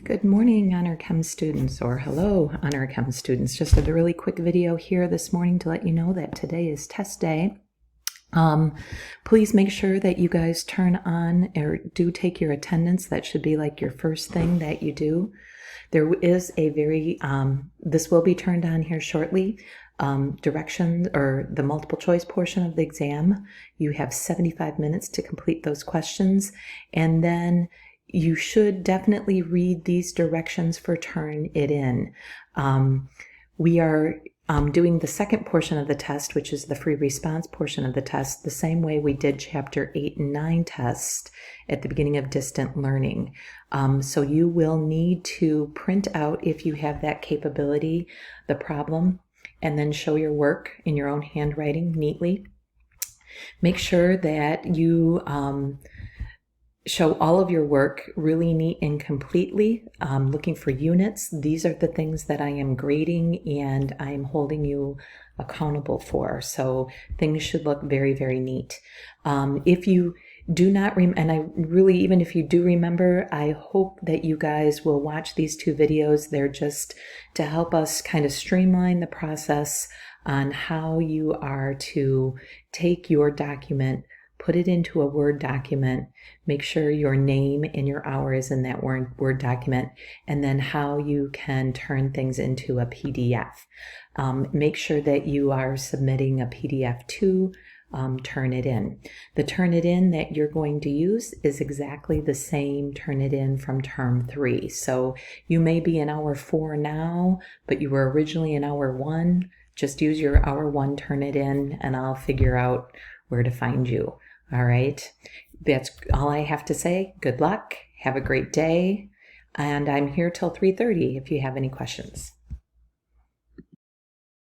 Good morning, Honor Chem students, or hello, Honor Chem students. Just a really quick video here this morning to let you know that today is test day. Please make sure that you guys turn on or do take your attendance. That should be like your first thing that you do. There is a this will be turned on here shortly. Directions or the multiple choice portion of the exam. You have 75 minutes to complete those questions, and then you should definitely read these directions for turn it in. We are doing the second portion of the test, which is the free response portion of the test, the same way we did chapter 8 and 9 tests at the beginning of distant learning. So you will need to print out, if you have that capability, the problem, and then show your work in your own handwriting neatly. Make sure that you show all of your work really neat and completely. Looking for units. These are the things that I am grading and I'm holding you accountable for. So things should look very, very neat. If you do not even if you do remember, I hope that you guys will watch these two videos. They're just to help us kind of streamline the process on how you are to take your document, put it into a Word document, make sure your name and your hour is in that Word document, and then how you can turn things into a PDF. Make sure that you are submitting a PDF to Turnitin. The Turnitin that you're going to use is exactly the same Turnitin from term 3. So you may be in hour 4 now, but you were originally in hour 1. Just use your hour 1 Turnitin and I'll figure out where to find you. All right, that's all I have to say. Good luck, have a great day, and I'm here till 3:30 if you have any questions.